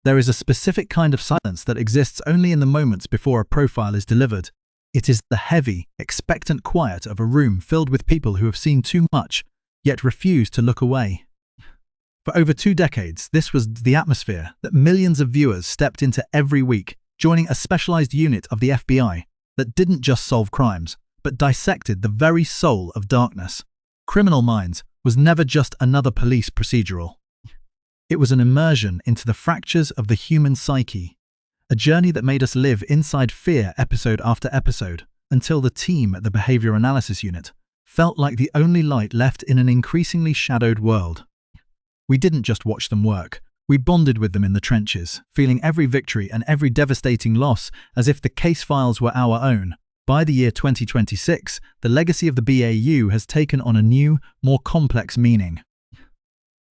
There is a specific kind of silence that exists only in the moments before a profile is delivered. It is the heavy, expectant quiet of a room filled with people who have seen too much, yet refuse to look away. For over 2 decades, this was the atmosphere that millions of viewers stepped into every week, joining a specialized unit of the FBI that didn't just solve crimes, but dissected the very soul of darkness. Criminal Minds was never just another police procedural. It was an immersion into the fractures of the human psyche, a journey that made us live inside fear episode after episode, until the team at the Behavior Analysis Unit felt like the only light left in an increasingly shadowed world. We didn't just watch them work, we bonded with them in the trenches, feeling every victory and every devastating loss as if the case files were our own. By the year 2026, the legacy of the BAU has taken on a new, more complex meaning.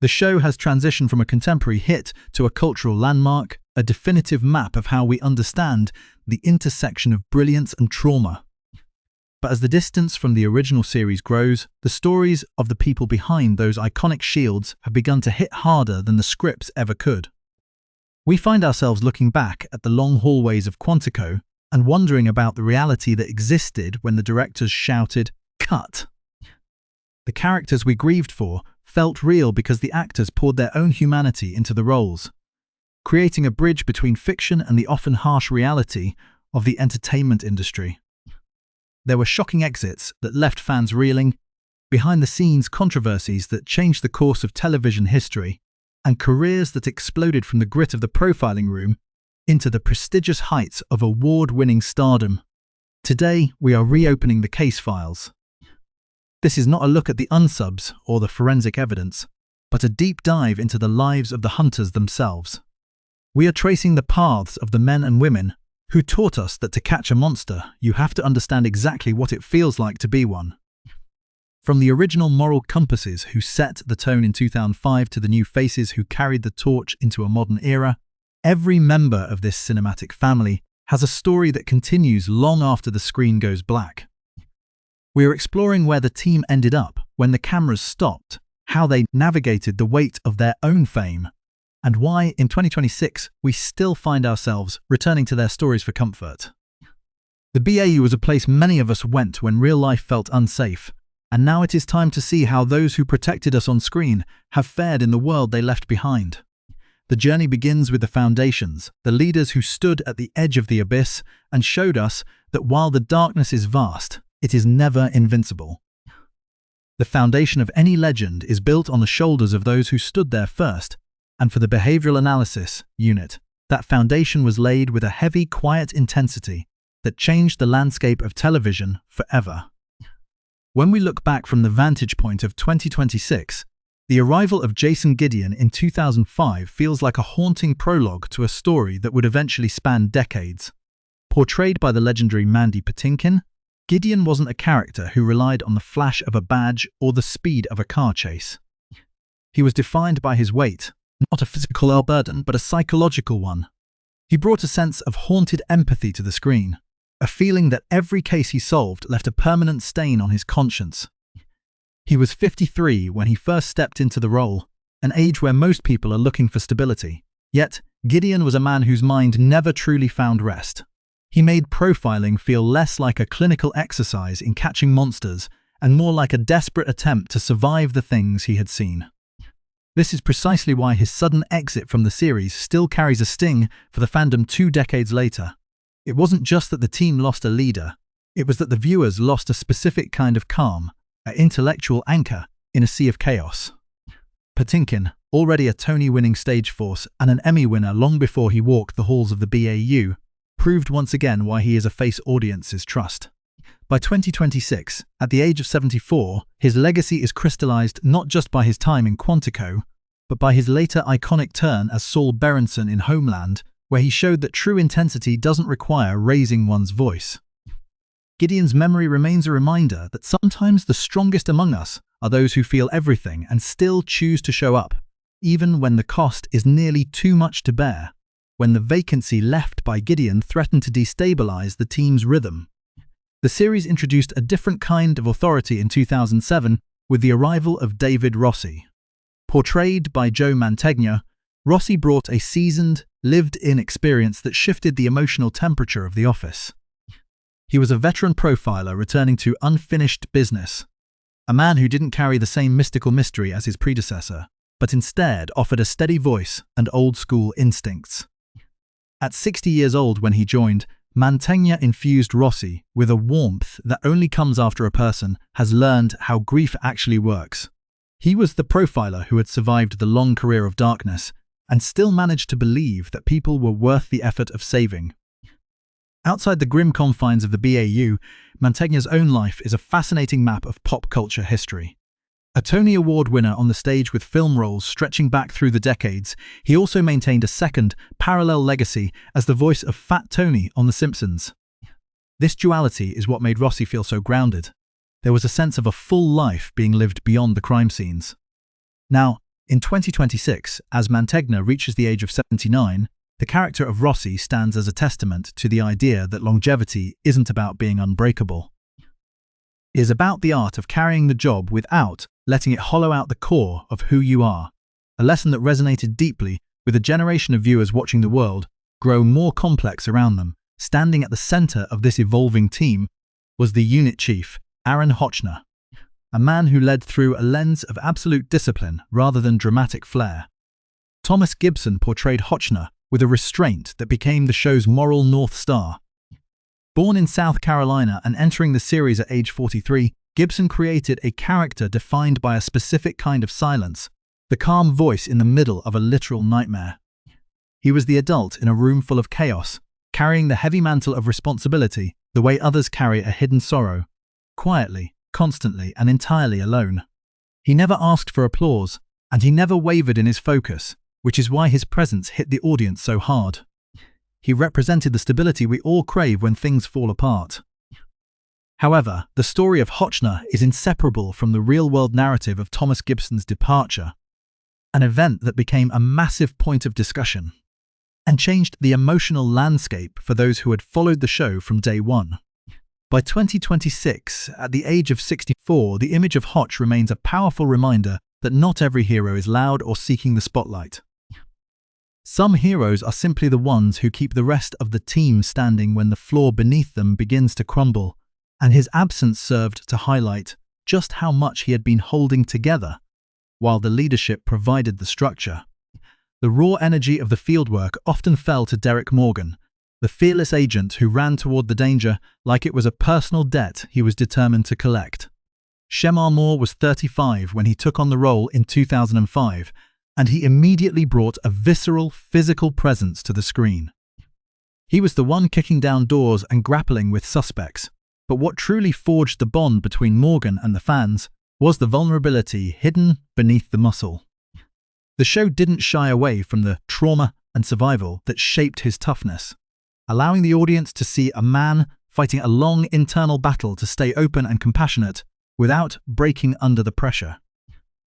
The show has transitioned from a contemporary hit to a cultural landmark, a definitive map of how we understand the intersection of brilliance and trauma. But as the distance from the original series grows, the stories of the people behind those iconic shields have begun to hit harder than the scripts ever could. We find ourselves looking back at the long hallways of Quantico and wondering about the reality that existed when the directors shouted, "Cut!" The characters we grieved for felt real because the actors poured their own humanity into the roles, creating a bridge between fiction and the often harsh reality of the entertainment industry. There were shocking exits that left fans reeling, behind-the-scenes controversies that changed the course of television history, and careers that exploded from the grit of the profiling room into the prestigious heights of award-winning stardom. Today, we are reopening the case files. This is not a look at the unsubs or the forensic evidence, but a deep dive into the lives of the hunters themselves. We are tracing the paths of the men and women who taught us that to catch a monster, you have to understand exactly what it feels like to be one. From the original moral compasses who set the tone in 2005 to the new faces who carried the torch into a modern era, every member of this cinematic family has a story that continues long after the screen goes black. We are exploring where the team ended up when the cameras stopped, how they navigated the weight of their own fame, and why in 2026 we still find ourselves returning to their stories for comfort. The BAU was a place many of us went when real life felt unsafe, and now it is time to see how those who protected us on screen have fared in the world they left behind. The journey begins with the foundations, the leaders who stood at the edge of the abyss and showed us that while the darkness is vast, it is never invincible. The foundation of any legend is built on the shoulders of those who stood there first, and for the Behavioral Analysis Unit, that foundation was laid with a heavy, quiet intensity that changed the landscape of television forever. When we look back from the vantage point of 2026, the arrival of Jason Gideon in 2005 feels like a haunting prologue to a story that would eventually span decades. Portrayed by the legendary Mandy Patinkin, Gideon wasn't a character who relied on the flash of a badge or the speed of a car chase. He was defined by his weight, not a physical burden, but a psychological one. He brought a sense of haunted empathy to the screen, a feeling that every case he solved left a permanent stain on his conscience. He was 53 when he first stepped into the role, an age where most people are looking for stability. Yet, Gideon was a man whose mind never truly found rest. He made profiling feel less like a clinical exercise in catching monsters and more like a desperate attempt to survive the things he had seen. This is precisely why his sudden exit from the series still carries a sting for the fandom 2 decades later. It wasn't just that the team lost a leader, it was that the viewers lost a specific kind of calm, an intellectual anchor in a sea of chaos. Patinkin, already a Tony-winning stage force and an Emmy winner long before he walked the halls of the BAU, proved once again why he is a face audiences trust. By 2026, at the age of 74, his legacy is crystallized not just by his time in Quantico, but by his later iconic turn as Saul Berenson in Homeland, where he showed that true intensity doesn't require raising one's voice. Gideon's memory remains a reminder that sometimes the strongest among us are those who feel everything and still choose to show up, even when the cost is nearly too much to bear, when the vacancy left by Gideon threatened to destabilize the team's rhythm. The series introduced a different kind of authority in 2007 with the arrival of David Rossi. Portrayed by Joe Mantegna, Rossi brought a seasoned, lived-in experience that shifted the emotional temperature of the office. He was a veteran profiler returning to unfinished business, a man who didn't carry the same mystical mystery as his predecessor, but instead offered a steady voice and old-school instincts. At 60 years old when he joined, Mantegna infused Rossi with a warmth that only comes after a person has learned how grief actually works. He was the profiler who had survived the long career of darkness and still managed to believe that people were worth the effort of saving. Outside the grim confines of the BAU, Mantegna's own life is a fascinating map of pop culture history. A Tony Award winner on the stage with film roles stretching back through the decades, he also maintained a second, parallel legacy as the voice of Fat Tony on The Simpsons. This duality is what made Rossi feel so grounded. There was a sense of a full life being lived beyond the crime scenes. Now, in 2026, as Mantegna reaches the age of 79, the character of Rossi stands as a testament to the idea that longevity isn't about being unbreakable. It is about the art of carrying the job without letting it hollow out the core of who you are, a lesson that resonated deeply with a generation of viewers watching the world grow more complex around them. Standing at the center of this evolving team was the unit chief, Aaron Hochner, a man who led through a lens of absolute discipline rather than dramatic flair. Thomas Gibson portrayed Hochner with a restraint that became the show's moral North Star. Born in South Carolina and entering the series at age 43, Gibson created a character defined by a specific kind of silence, the calm voice in the middle of a literal nightmare. He was the adult in a room full of chaos, carrying the heavy mantle of responsibility the way others carry a hidden sorrow, quietly, constantly, and entirely alone. He never asked for applause, and he never wavered in his focus, which is why his presence hit the audience so hard. He represented the stability we all crave when things fall apart. However, the story of Hochner is inseparable from the real-world narrative of Thomas Gibson's departure, an event that became a massive point of discussion and changed the emotional landscape for those who had followed the show from day one. By 2026, at the age of 64, the image of Hoch remains a powerful reminder that not every hero is loud or seeking the spotlight. Some heroes are simply the ones who keep the rest of the team standing when the floor beneath them begins to crumble, and his absence served to highlight just how much he had been holding together, while the leadership provided the structure. The raw energy of the fieldwork often fell to Derek Morgan, the fearless agent who ran toward the danger like it was a personal debt he was determined to collect. Shemar Moore was 35 when he took on the role in 2005, and he immediately brought a visceral, physical presence to the screen. He was the one kicking down doors and grappling with suspects, but what truly forged the bond between Morgan and the fans was the vulnerability hidden beneath the muscle. The show didn't shy away from the trauma and survival that shaped his toughness, allowing the audience to see a man fighting a long internal battle to stay open and compassionate without breaking under the pressure.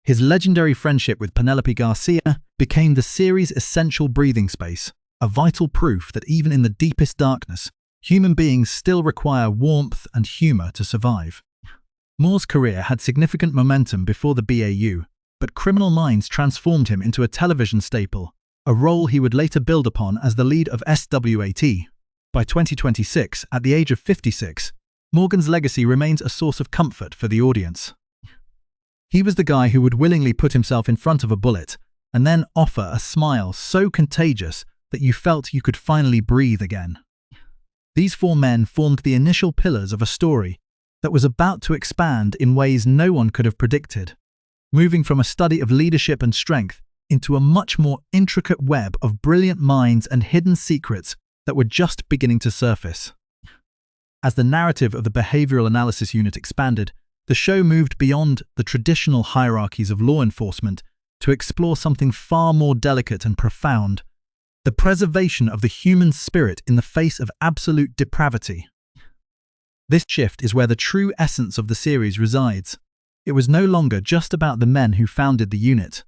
His legendary friendship with Penelope Garcia became the series' essential breathing space, a vital proof that even in the deepest darkness, human beings still require warmth and humor to survive. Moore's career had significant momentum before the BAU, but Criminal Minds transformed him into a television staple, a role he would later build upon as the lead of SWAT. By 2026, at the age of 56, Morgan's legacy remains a source of comfort for the audience. He was the guy who would willingly put himself in front of a bullet and then offer a smile so contagious that you felt you could finally breathe again. These four men formed the initial pillars of a story that was about to expand in ways no one could have predicted, moving from a study of leadership and strength into a much more intricate web of brilliant minds and hidden secrets that were just beginning to surface. As the narrative of the Behavioral Analysis Unit expanded, the show moved beyond the traditional hierarchies of law enforcement to explore something far more delicate and profound: the preservation of the human spirit in the face of absolute depravity. This shift is where the true essence of the series resides. It was no longer just about the men who founded the unit.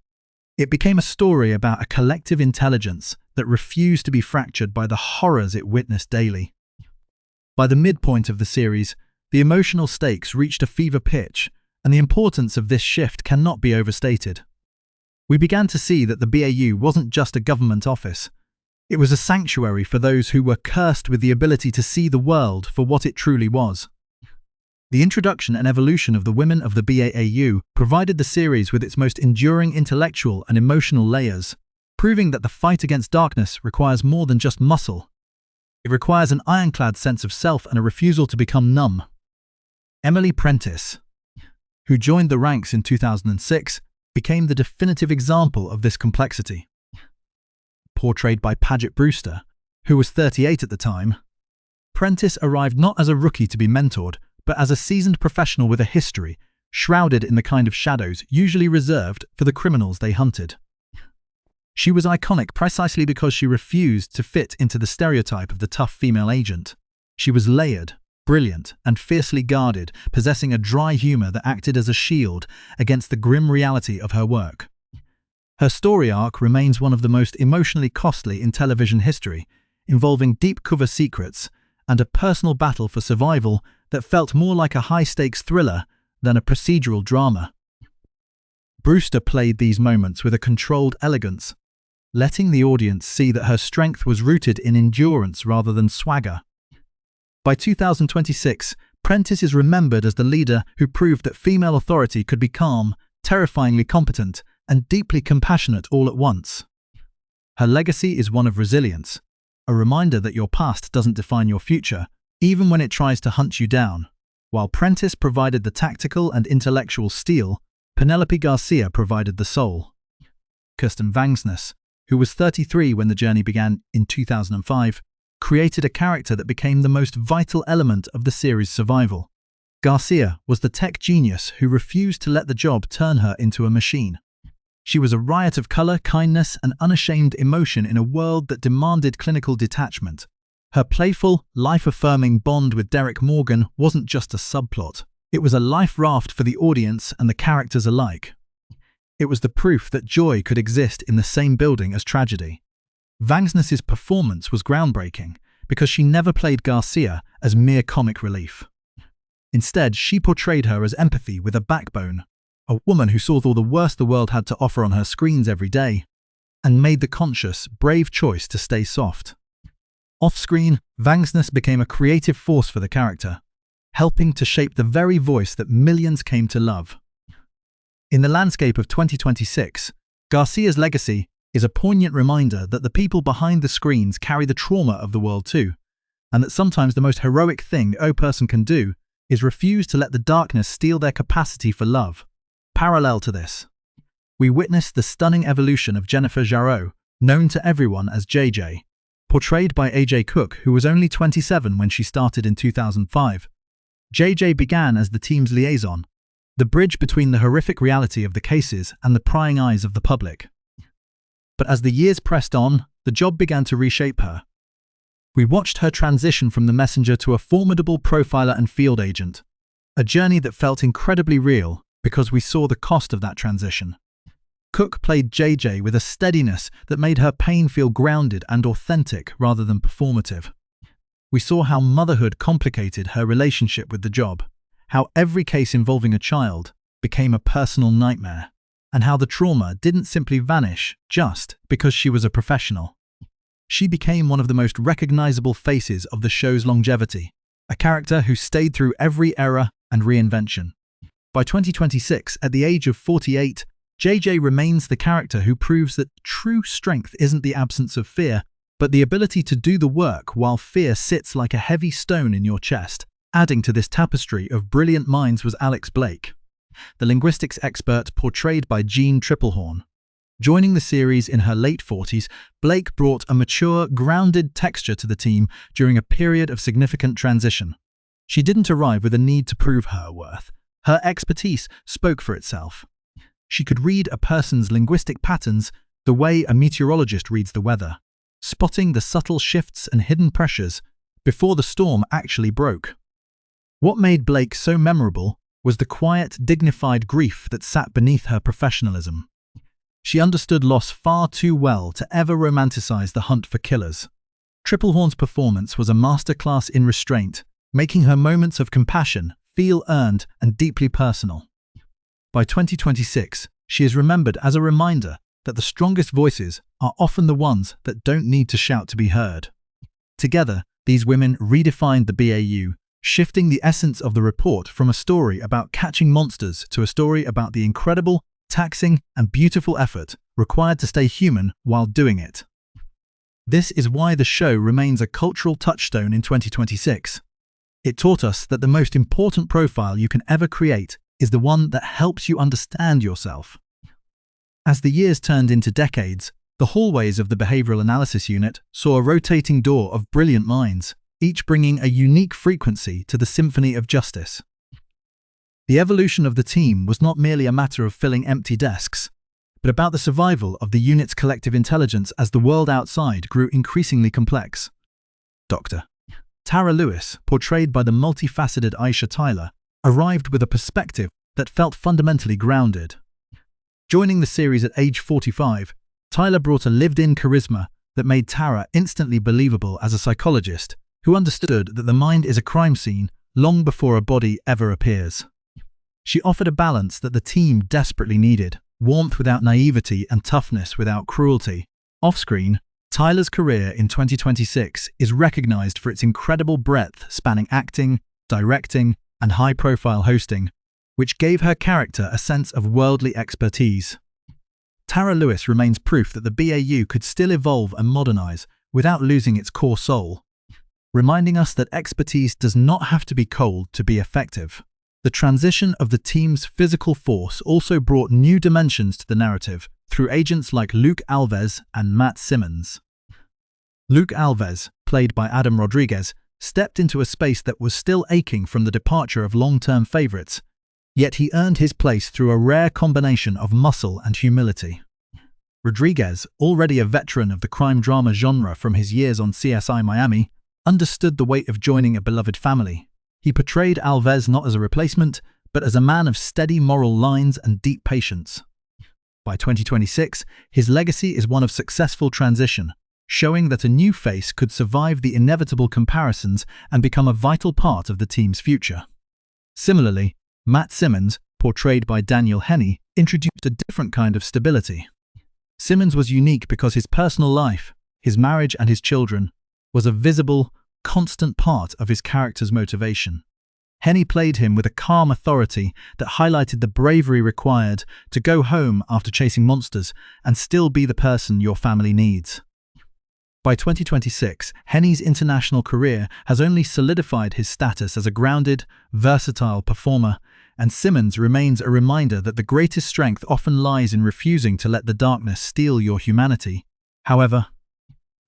It became a story about a collective intelligence that refused to be fractured by the horrors it witnessed daily. By the midpoint of the series, the emotional stakes reached a fever pitch, and the importance of this shift cannot be overstated. We began to see that the BAU wasn't just a government office. It was a sanctuary for those who were cursed with the ability to see the world for what it truly was. The introduction and evolution of the women of the BAAU provided the series with its most enduring intellectual and emotional layers, proving that the fight against darkness requires more than just muscle. It requires an ironclad sense of self and a refusal to become numb. Emily Prentice, who joined the ranks in 2006, became the definitive example of this complexity. Portrayed by Paget Brewster, who was 38 at the time, Prentice arrived not as a rookie to be mentored, but as a seasoned professional with a history, shrouded in the kind of shadows usually reserved for the criminals they hunted. She was iconic precisely because she refused to fit into the stereotype of the tough female agent. She was layered, brilliant, and fiercely guarded, possessing a dry humor that acted as a shield against the grim reality of her work. Her story arc remains one of the most emotionally costly in television history, involving deep cover secrets and a personal battle for survival that felt more like a high-stakes thriller than a procedural drama. Brewster played these moments with a controlled elegance, letting the audience see that her strength was rooted in endurance rather than swagger. By 2026, Prentice is remembered as the leader who proved that female authority could be calm, terrifyingly competent, and deeply compassionate all at once. Her legacy is one of resilience, a reminder that your past doesn't define your future, even when it tries to hunt you down. While Prentice provided the tactical and intellectual steel, Penelope Garcia provided the soul. Kirsten Vangsness, who was 33 when the journey began in 2005, created a character that became the most vital element of the series' survival. Garcia was the tech genius who refused to let the job turn her into a machine. She was a riot of color, kindness, and unashamed emotion in a world that demanded clinical detachment. Her playful, life-affirming bond with Derek Morgan wasn't just a subplot. It was a life raft for the audience and the characters alike. It was the proof that joy could exist in the same building as tragedy. Vangsness's performance was groundbreaking because she never played Garcia as mere comic relief. Instead, she portrayed her as empathy with a backbone, a woman who saw all the worst the world had to offer on her screens every day, and made the conscious, brave choice to stay soft. Off-screen, Vangsness became a creative force for the character, helping to shape the very voice that millions came to love. In the landscape of 2026, Garcia's legacy is a poignant reminder that the people behind the screens carry the trauma of the world too, and that sometimes the most heroic thing a person can do is refuse to let the darkness steal their capacity for love. Parallel to this, we witnessed the stunning evolution of Jennifer Jarreau, known to everyone as JJ, portrayed by AJ Cook, who was only 27 when she started in 2005. JJ began as the team's liaison, the bridge between the horrific reality of the cases and the prying eyes of the public. But as the years pressed on, the job began to reshape her. We watched her transition from the messenger to a formidable profiler and field agent, a journey that felt incredibly real because we saw the cost of that transition. Cook played JJ with a steadiness that made her pain feel grounded and authentic rather than performative. We saw how motherhood complicated her relationship with the job, how every case involving a child became a personal nightmare, and how the trauma didn't simply vanish just because she was a professional. She became one of the most recognizable faces of the show's longevity, a character who stayed through every era and reinvention. By 2026, at the age of 48, JJ remains the character who proves that true strength isn't the absence of fear, but the ability to do the work while fear sits like a heavy stone in your chest. Adding to this tapestry of brilliant minds was Alex Blake, the linguistics expert portrayed by Jean Triplehorn. Joining the series in her late 40s, Blake brought a mature, grounded texture to the team during a period of significant transition. She didn't arrive with a need to prove her worth. Her expertise spoke for itself. She could read a person's linguistic patterns the way a meteorologist reads the weather, spotting the subtle shifts and hidden pressures before the storm actually broke. What made Blake so memorable was the quiet, dignified grief that sat beneath her professionalism. She understood loss far too well to ever romanticize the hunt for killers. Triplehorn's performance was a masterclass in restraint, making her moments of compassion feel earned and deeply personal. By 2026, she is remembered as a reminder that the strongest voices are often the ones that don't need to shout to be heard. Together, these women redefined the BAU, shifting the essence of the report from a story about catching monsters to a story about the incredible, taxing, and beautiful effort required to stay human while doing it. This is why the show remains a cultural touchstone in 2026. It taught us that the most important profile you can ever create is the one that helps you understand yourself. As the years turned into decades, the hallways of the Behavioral Analysis Unit saw a rotating door of brilliant minds, each bringing a unique frequency to the symphony of justice. The evolution of the team was not merely a matter of filling empty desks, but about the survival of the unit's collective intelligence as the world outside grew increasingly complex. Dr. Tara Lewis, portrayed by the multifaceted Aisha Tyler, arrived with a perspective that felt fundamentally grounded. Joining the series at age 45, Tyler brought a lived-in charisma that made Tara instantly believable as a psychologist who understood that the mind is a crime scene long before a body ever appears. She offered a balance that the team desperately needed, warmth without naivety and toughness without cruelty. Off-screen, Tyler's career in 2026 is recognized for its incredible breadth spanning acting, directing, and high-profile hosting, which gave her character a sense of worldly expertise. Tara Lewis remains proof that the BAU could still evolve and modernize without losing its core soul, reminding us that expertise does not have to be cold to be effective. The transition of the team's physical force also brought new dimensions to the narrative through agents like Luke Alves and Matt Simmons. Luke Alves, played by Adam Rodriguez, stepped into a space that was still aching from the departure of long-term favorites, yet he earned his place through a rare combination of muscle and humility. Rodriguez, already a veteran of the crime drama genre from his years on CSI Miami, understood the weight of joining a beloved family. He portrayed Alves not as a replacement, but as a man of steady moral lines and deep patience. By 2026, his legacy is one of successful transition, showing that a new face could survive the inevitable comparisons and become a vital part of the team's future. Similarly, Matt Simmons, portrayed by Daniel Henney, introduced a different kind of stability. Simmons was unique because his personal life, his marriage and his children, was a visible, constant part of his character's motivation. Henney played him with a calm authority that highlighted the bravery required to go home after chasing monsters and still be the person your family needs. By 2026, Henney's international career has only solidified his status as a grounded, versatile performer, and Simmons remains a reminder that the greatest strength often lies in refusing to let the darkness steal your humanity. However,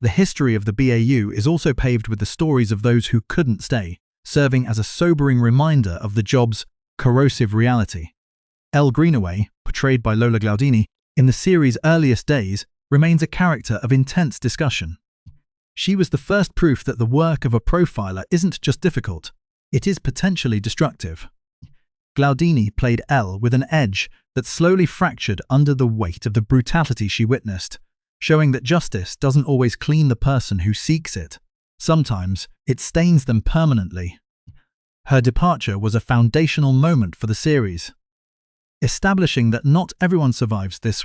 the history of the BAU is also paved with the stories of those who couldn't stay, serving as a sobering reminder of the job's corrosive reality. Elle Greenaway, portrayed by Lola Glaudini, in the series' earliest days, remains a character of intense discussion. She was the first proof that the work of a profiler isn't just difficult, it is potentially destructive. Glaudini played Elle with an edge that slowly fractured under the weight of the brutality she witnessed, showing that justice doesn't always clean the person who seeks it. Sometimes, it stains them permanently. Her departure was a foundational moment for the series, establishing that not everyone survives this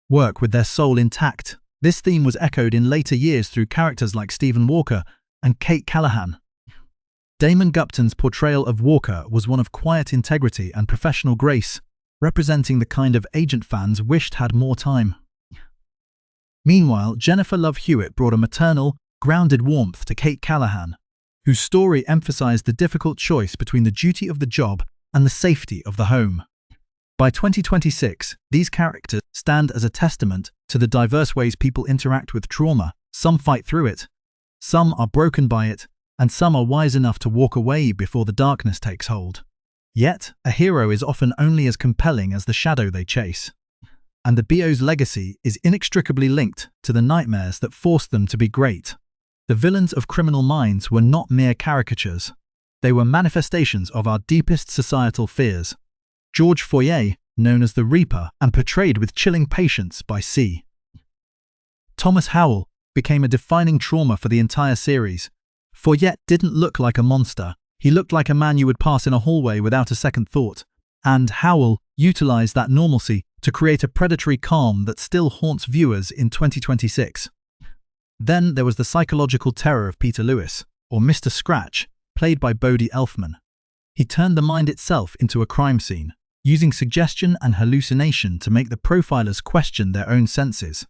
work with their soul intact. This theme was echoed in later years through characters like Stephen Walker and Kate Callahan. Damon Gupton's portrayal of Walker was one of quiet integrity and professional grace, representing the kind of agent fans wished had more time. Meanwhile, Jennifer Love Hewitt brought a maternal, grounded warmth to Kate Callahan, whose story emphasized the difficult choice between the duty of the job and the safety of the home. By 2026, these characters stand as a testament to the diverse ways people interact with trauma. Some fight through it, some are broken by it, and some are wise enough to walk away before the darkness takes hold. Yet, a hero is often only as compelling as the shadow they chase. And the BO's legacy is inextricably linked to the nightmares that forced them to be great. The villains of Criminal Minds were not mere caricatures. They were manifestations of our deepest societal fears. George Foyer, known as the Reaper and portrayed with chilling patience by C. Thomas Howell, became a defining trauma for the entire series. Foyer didn't look like a monster. He looked like a man you would pass in a hallway without a second thought. And Howell utilized that normalcy to create a predatory calm that still haunts viewers in 2026. Then there was the psychological terror of Peter Lewis, or Mr. Scratch, played by Bodhi Elfman. He turned the mind itself into a crime scene, using suggestion and hallucination to make the profilers question their own senses.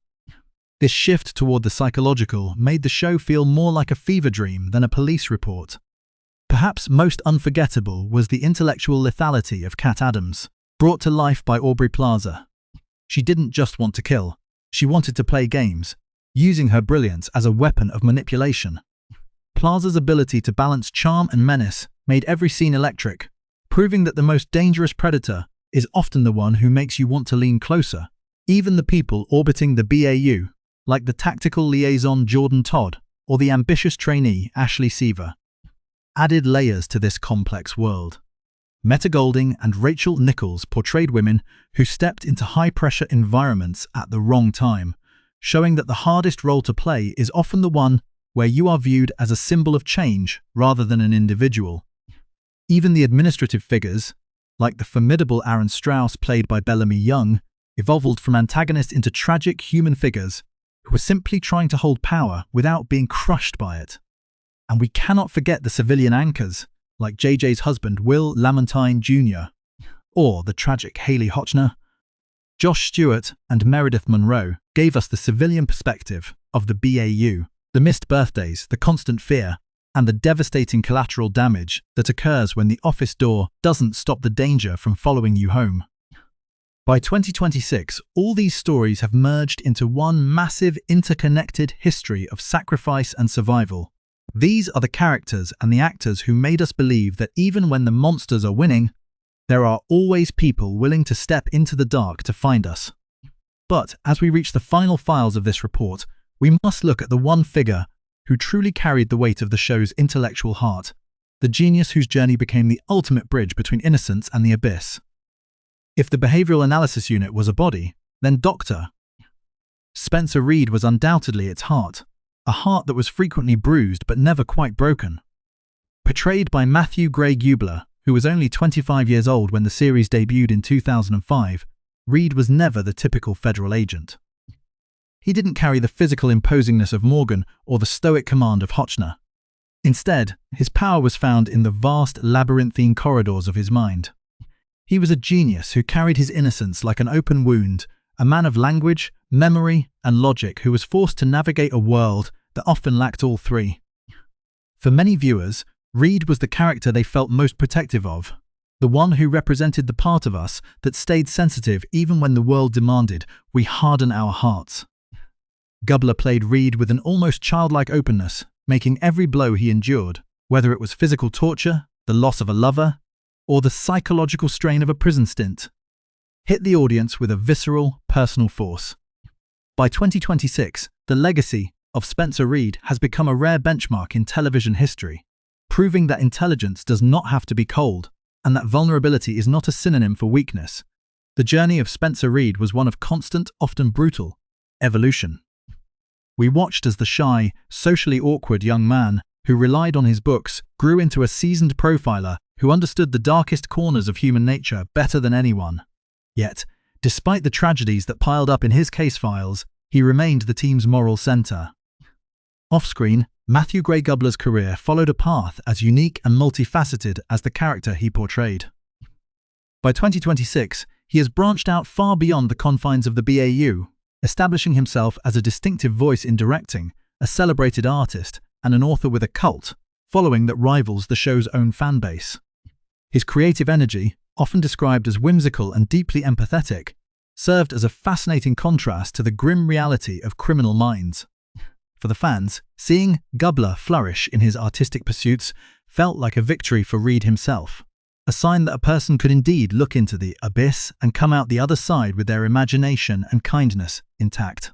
This shift toward the psychological made the show feel more like a fever dream than a police report. Perhaps most unforgettable was the intellectual lethality of Cat Adams, brought to life by Aubrey Plaza. She didn't just want to kill, she wanted to play games, using her brilliance as a weapon of manipulation. Plaza's ability to balance charm and menace made every scene electric, proving that the most dangerous predator is often the one who makes you want to lean closer. Even the people orbiting the BAU, like the tactical liaison Jordan Todd or the ambitious trainee Ashley Seaver, added layers to this complex world. Meta Golding and Rachel Nichols portrayed women who stepped into high-pressure environments at the wrong time, showing that the hardest role to play is often the one where you are viewed as a symbol of change rather than an individual. Even the administrative figures, like the formidable Aaron Strauss played by Bellamy Young, evolved from antagonists into tragic human figures who were simply trying to hold power without being crushed by it. And we cannot forget the civilian anchors, like JJ's husband Will Lamontine Jr., or the tragic Haley Hotchner. Josh Stewart and Meredith Monroe gave us the civilian perspective of the BAU, the missed birthdays, the constant fear, and the devastating collateral damage that occurs when the office door doesn't stop the danger from following you home. By 2026, all these stories have merged into one massive interconnected history of sacrifice and survival. These are the characters and the actors who made us believe that even when the monsters are winning, there are always people willing to step into the dark to find us. But as we reach the final files of this report, we must look at the one figure who truly carried the weight of the show's intellectual heart, the genius whose journey became the ultimate bridge between innocence and the abyss. If the Behavioral Analysis Unit was a body, then Dr. Spencer Reid was undoubtedly its heart, a heart that was frequently bruised but never quite broken. Portrayed by Matthew Gray Gubler, who was only 25 years old when the series debuted in 2005, Reid was never the typical federal agent. He didn't carry the physical imposingness of Morgan or the stoic command of Hotchner. Instead, his power was found in the vast labyrinthine corridors of his mind. He was a genius who carried his innocence like an open wound, a man of language, memory, and logic who was forced to navigate a world that often lacked all three. For many viewers, Reid was the character they felt most protective of, the one who represented the part of us that stayed sensitive even when the world demanded we harden our hearts. Gubler played Reid with an almost childlike openness, making every blow he endured, whether it was physical torture, the loss of a lover, or the psychological strain of a prison stint, hit the audience with a visceral, personal force. By 2026, the legacy of Spencer Reid has become a rare benchmark in television history, proving that intelligence does not have to be cold, and that vulnerability is not a synonym for weakness. The journey of Spencer Reid was one of constant, often brutal, evolution. We watched as the shy, socially awkward young man who relied on his books grew into a seasoned profiler who understood the darkest corners of human nature better than anyone. Yet, despite the tragedies that piled up in his case files, he remained the team's moral center. Off-screen, Matthew Gray Gubler's career followed a path as unique and multifaceted as the character he portrayed. By 2026, he has branched out far beyond the confines of the BAU, establishing himself as a distinctive voice in directing, a celebrated artist, and an author with a cult following that rivals the show's own fanbase. His creative energy, often described as whimsical and deeply empathetic, served as a fascinating contrast to the grim reality of Criminal Minds. For the fans, seeing Gubler flourish in his artistic pursuits felt like a victory for Reid himself, a sign that a person could indeed look into the abyss and come out the other side with their imagination and kindness intact.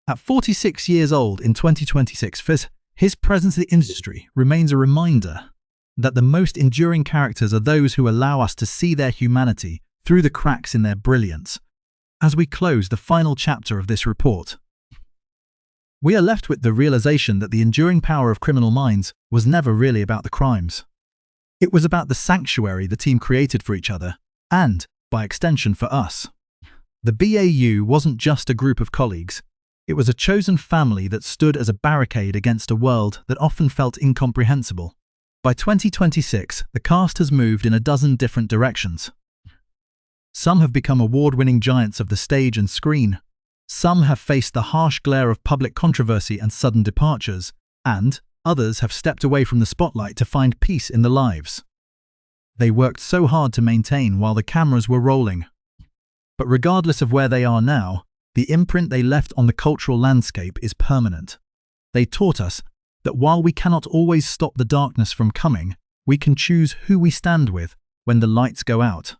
At 46 years old in 2026, his presence in the industry remains a reminder that the most enduring characters are those who allow us to see their humanity through the cracks in their brilliance. As we close the final chapter of this report, we are left with the realization that the enduring power of Criminal Minds was never really about the crimes. It was about the sanctuary the team created for each other, and, by extension, for us. The BAU wasn't just a group of colleagues. It was a chosen family that stood as a barricade against a world that often felt incomprehensible. By 2026, the cast has moved in a dozen different directions. Some have become award-winning giants of the stage and screen. Some have faced the harsh glare of public controversy and sudden departures, and others have stepped away from the spotlight to find peace in their lives. They worked so hard to maintain while the cameras were rolling. But regardless of where they are now, the imprint they left on the cultural landscape is permanent. They taught us that while we cannot always stop the darkness from coming, we can choose who we stand with when the lights go out.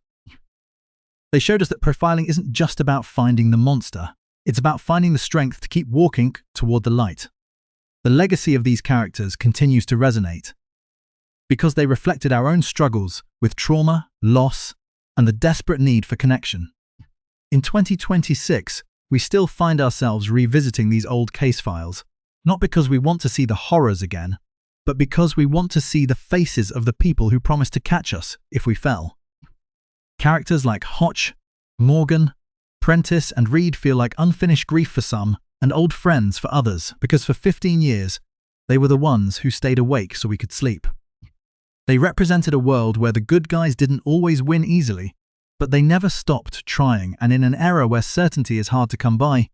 They showed us that profiling isn't just about finding the monster. It's about finding the strength to keep walking toward the light. The legacy of these characters continues to resonate because they reflected our own struggles with trauma, loss, and the desperate need for connection. In 2026, we still find ourselves revisiting these old case files, not because we want to see the horrors again, but because we want to see the faces of the people who promised to catch us if we fell. Characters like Hotch, Morgan, Prentice, and Reed feel like unfinished grief for some and old friends for others, because for 15 years, they were the ones who stayed awake so we could sleep. They represented a world where the good guys didn't always win easily, but they never stopped trying, and in an era where certainty is hard to come by,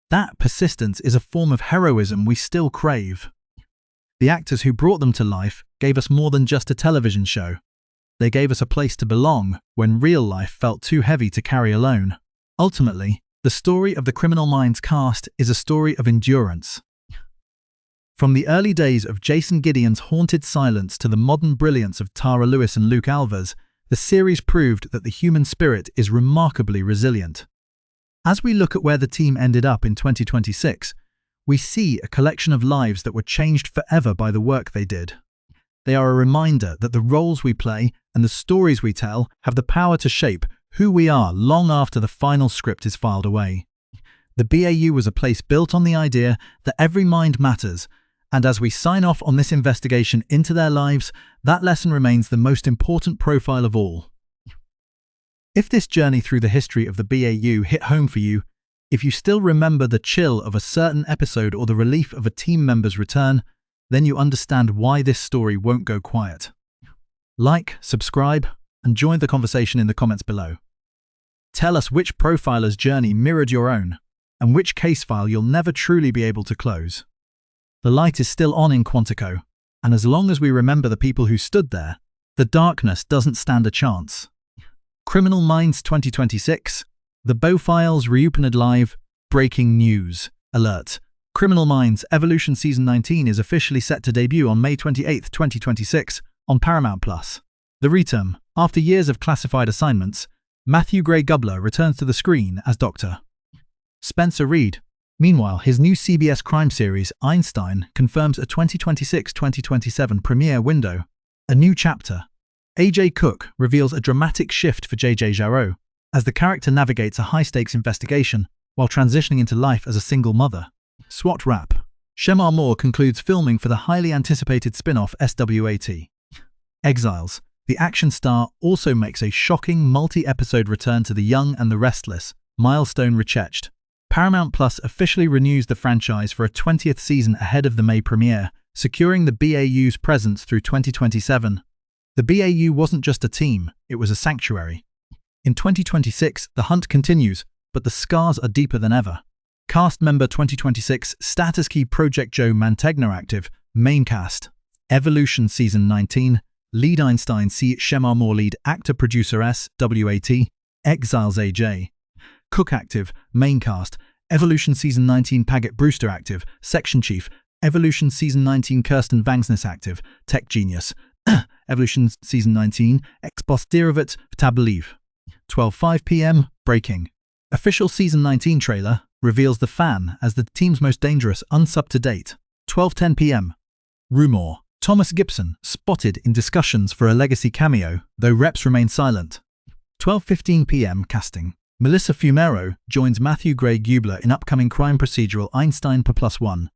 that persistence is a form of heroism we still crave. The actors who brought them to life gave us more than just a television show. They gave us a place to belong when real life felt too heavy to carry alone. Ultimately, the story of the Criminal Minds cast is a story of endurance. From the early days of Jason Gideon's haunted silence to the modern brilliance of Tara Lewis and Luke Alvers, the series proved that the human spirit is remarkably resilient. As we look at where the team ended up in 2026, we see a collection of lives that were changed forever by the work they did. They are a reminder that the roles we play and the stories we tell have the power to shape who we are long after the final script is filed away. The BAU was a place built on the idea that every mind matters, and as we sign off on this investigation into their lives, that lesson remains the most important profile of all. If this journey through the history of the BAU hit home for you, if you still remember the chill of a certain episode or the relief of a team member's return, then you understand why this story won't go quiet. Like, subscribe, and join the conversation in the comments below. Tell us which profiler's journey mirrored your own, and which case file you'll never truly be able to close. The light is still on in Quantico, and as long as we remember the people who stood there, the darkness doesn't stand a chance. Criminal Minds 2026, The Bow Files reopened live, breaking news. Alert. Criminal Minds Evolution Season 19 is officially set to debut on May 28, 2026, on Paramount+. The return. After years of classified assignments, Matthew Gray Gubler returns to the screen as Dr. Spencer Reed. Meanwhile, his new CBS crime series, Einstein, confirms a 2026-2027 premiere window. A new chapter. A.J. Cook reveals a dramatic shift for J.J. Jarreau, as the character navigates a high-stakes investigation while transitioning into life as a single mother. SWAT wrap. Shemar Moore concludes filming for the highly anticipated spin-off SWAT. Exiles. The action star also makes a shocking multi-episode return to The Young and the Restless, milestone rechecked. Paramount Plus officially renews the franchise for a 20th season ahead of the May premiere, securing the BAU's presence through 2027. The BAU wasn't just a team, it was a sanctuary. In 2026, the hunt continues, but the scars are deeper than ever. Cast member 2026 status key Project Joe Mantegna active, main cast. Evolution Season 19, lead Einstein C. Shemar Moore lead actor producer S. WAT, Exiles AJ. Cook active, main cast. Evolution Season 19 Paget Brewster active, section chief. Evolution Season 19 Kirsten Vangsness active, tech genius. Evolution Season 19 Ex-Boss Derovitz, Tab Leave. 12:05 p.m. Breaking. Official Season 19 trailer reveals the fan as the team's most dangerous unsub to date. 12:10 p.m. Rumor. Thomas Gibson spotted in discussions for a legacy cameo, though reps remain silent. 12:15 p.m. Casting. Melissa Fumero joins Matthew Gray Gubler in upcoming crime procedural Einstein +1.